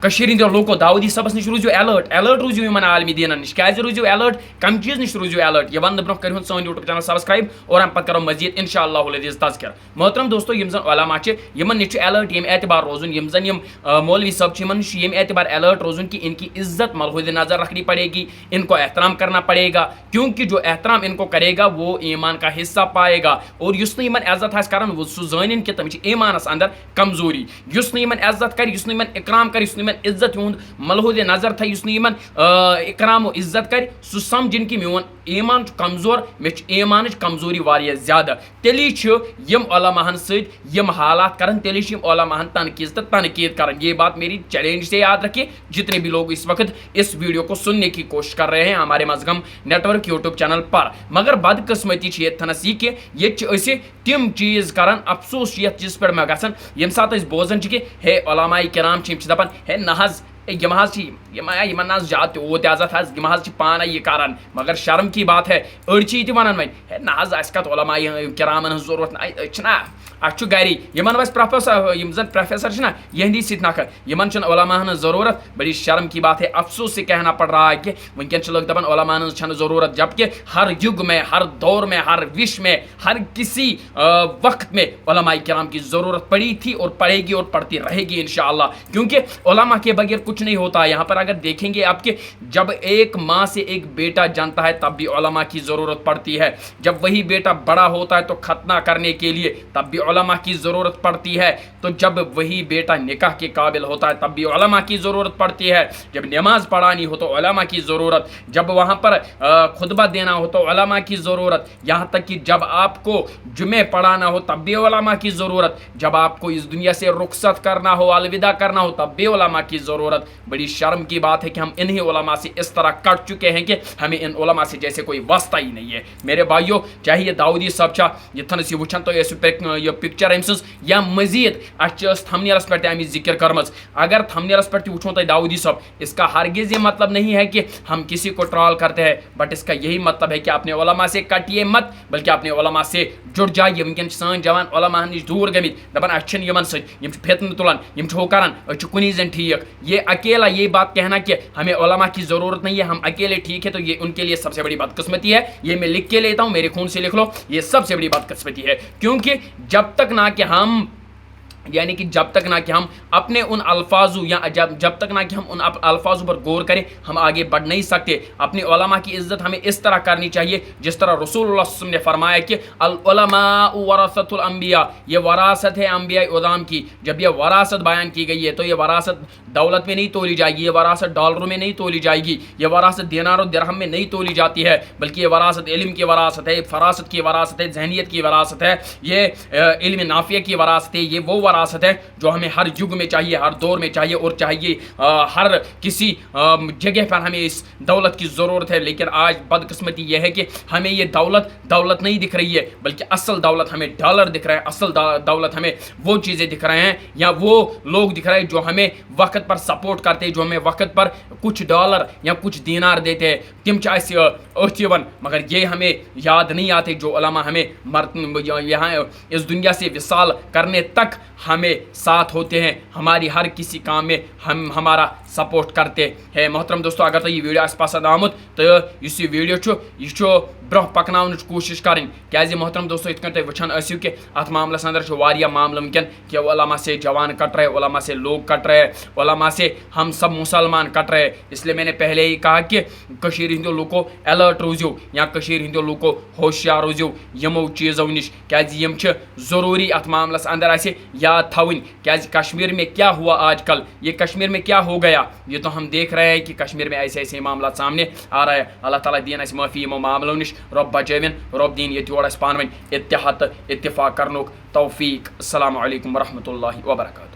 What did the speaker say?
کشیرین لوکو داودی صبس نش روزو الرٹ روزو یمن عالمی دینن نش کیازِ روزو الرٹ کم چیز نش روزو الرٹ یہ ون برو کرو سون یوٹیوب چینل سبسکرائب اور ام پتہ کرو مزید انشاءاللہ العزیز تذکر محترم دوستو یم زن علماء چھ یمن نش الرٹ یم اعتبار روزن یم زن یم مولوی صاحب چھ یمن نش یم اعتبار الرٹ روزن کہ ان کی عزت ملحوظ نظر رکھنی پڑے گی ان کو احترام کرنا پڑے گا کیونکہ جو احترام ان کو کرے گا وہ ایمان کا حصہ پائے گا اور یس نہ یمن عزت آس کران وہ سہ زانن کہ تم چھ ایمانس اندر کمزوری یس نہ یمن عزت کر یس نہ یمن اکرام کر یس نہ یمن عزت ہند ملحوظ نظر تھا یس نمن اکرام و عزت کر سہ سمجھن کہ میون ایمان کمزور مے ایمان کمزوری واریاہ زیادہ تیلی یم علماء ست یم حالات کرن تیلی یم علماء تنقید تو تنقید کرن یہ بات میری چیلنج سے یاد رکھیے جتنے بھی لوگ اس وقت اس ویڈیو کو سننے کی کوشش کر رہے ہیں ہمارے مزگم نیٹ ورک یوٹیوب چینل پر مگر بدقسمتی یہ تھنس یہ کہ یہ تم چیز کران افسوس یہ چیز پہ میں گھن یم سات بوزان کہ ہے علماء کرام دپان ہے نہ یہ زیادہ تیوت عزت یہ پانے یہ کران مگر شرم کی بات ہے اڑچ یہ ونان وے نہ کت علماء کرامن ہن ضرورت نا اچھا گری یمن ویسے پروفیسر یم زن پروفیسر نا یہندی ست نکھر یمن چھ علماء ہن ضرورت بڑی شرم کی بات ہے افسوس سے کہنا پڑ رہا ہے کہ ونکن لوگ دپان علماء ہن چھ ضرورت جبکہ ہر یگ میں ہر دور میں ہر وش میں ہر کسی وقت میں علماء کرام کی ضرورت پڑی تھی اور پڑے گی اور پڑتی رہے گی انشاءاللہ کیونکہ علماء کے بغیر کچھ نہیں ہوتا یہاں پر اگر دیکھیں گے آپ کہ جب ایک ماں سے ایک بیٹا جنتا ہے تب بھی علماء کی ضرورت پڑتی ہے جب وہی بیٹا بڑا ہوتا ہے تو ختنہ کرنے کے لیے تب بھی علماء کی ضرورت پڑتی ہے تو جب وہی بیٹا نکاح کے قابل ہوتا ہے تب بھی علماء کی ضرورت پڑتی ہے جب نماز پڑھانی ہو تو علماء کی ضرورت جب وہاں پر خطبہ دینا ہو تو علماء کی ضرورت یہاں تک کہ جب آپ کو جمعے پڑھانا ہو تب بھی علماء کی ضرورت جب آپ کو اس دنیا سے رخصت کرنا ہو الوداع کرنا ہو تب بھی علماء کی ضرورت بڑی شرم کی بات ہے کہ ہم انہی علماء سے اس طرح کٹ چکے ہیں کہ ہمیں ان علماء سے جیسے کوئی واسطہ ہی نہیں ہے میرے بھائیو چاہے یہ داودی صاحب چھا یہ وچھان تو یہ پکچر ام سز یا مزید اس تھمنیلس پہ امی ذکر کرمز اگر تھمنیلس پہ وچھو تو داودی صاحب اس کا ہرگز یہ مطلب نہیں ہے کہ ہم کسی کو ٹرال کرتے ہیں بٹ اس کا یہی مطلب ہے کہ اپنے علماء سے کٹیے مت بلکہ اپنے علماء سے جڑ جائیے ونکن سان جوان علماء نش دور گمت دپان اچھن یمن ست فتن تلان ہو کران کنی زن ٹھیک یہ اکیلا یہ بات کہنا کہ ہمیں علماء کی ضرورت نہیں ہے ہم اکیلے ٹھیک ہے تو یہ ان کے لیے سب سے بڑی بدقسمتی ہے یہ میں لکھ کے لیتا ہوں میرے خون سے لکھ لو یہ سب سے بڑی بدقسمتی ہے کیونکہ جب تک نہ کہ ہم یعنی کہ جب تک نہ کہ ہم اپنے ان الفاظوں یا جب تک نہ کہ ہم ان الفاظوں پر غور کریں ہم آگے بڑھ نہیں سکتے اپنی علماء کی عزت ہمیں اس طرح کرنی چاہیے جس طرح رسول اللہ صلی اللہ علیہ وسلم نے فرمایا کہ العلماء ورثۃ الانبیاء یہ وراثت ہے انبیاء اعظام کی جب یہ وراثت بیان کی گئی ہے تو یہ وراثت دولت میں نہیں تولی جائے گی یہ وراثت ڈالروں میں نہیں تولی جائے گی یہ وراثت دینار و درہم میں نہیں تولی جاتی ہے بلکہ یہ وراثت علم کی وراثت ہے فراست کی وراثت ہے ذہنیت کی وراثت ہے یہ علم نافع کی وراثت ہے یہ وہ وراثت ہے جو ہمیں ہر یگ میں چاہیے ہر دور میں چاہیے اور چاہیے ہر کسی جگہ پر ہمیں اس دولت کی ضرورت ہے لیکن آج بدقسمتی یہ ہے کہ ہمیں یہ دولت نہیں دکھ رہی ہے بلکہ اصل دولت ہمیں ڈالر دکھ رہا ہے اصل دولت ہمیں وہ چیزیں دکھ رہے ہیں یا وہ لوگ دکھ رہے ہیں جو ہمیں وقت پر سپورٹ کرتے ہیں جو ہمیں وقت پر کچھ ڈالر یا کچھ دینار دیتے ہیں تم چاہے اتیون مگر یہ ہمیں یاد نہیں آتے جو علماء ہمیں یہاں اس دنیا سے وصال کرنے تک ہمیں ساتھ ہوتے ہیں ہماری ہر کسی کام میں ہمارا سپورٹ کرتے ہیں محترم دوستو اگر تو یہ ویڈیو اس پسند آمت تو اس ویڈیو یہ برہ پکناؤن کوشش کریں کیازِ محترم دوستو ات کن تھی وچھان ٲسِو کہ ات معاملس اندر واریاہ معاملہ ونکن کہ علماء سے جوان کٹ رہے علماء سے لوگ کٹ رہے علماء سے ہم سب مسلمان کٹ رہے اس لیے میں نے پہلے ہی کہا کہ کشیر ہندو لوکو الرٹ روزیو یا کشیر ہندو لوکو ہوشیار روزیو یمو چیزو نش کیازِ یم چھ ضروری ات معاملس اندر اسے یاد تھاون کیازِ کشمیر میں کیا ہوا آج کل یہ کشمیر میں کیا ہو گیا یہ تو ہم دیکھ رہے ہیں کہ کشمیر میں ایسے ایسے معاملات سامنے آ رہا ہے اللہ تعالیٰ دین اس معافی یمو معاملو نش رب بچوین رب دین یہ یور اس پانوین اتحاد اتفاق کرنوک توفیق السلام علیکم ورحمۃ اللہ وبرکاتہ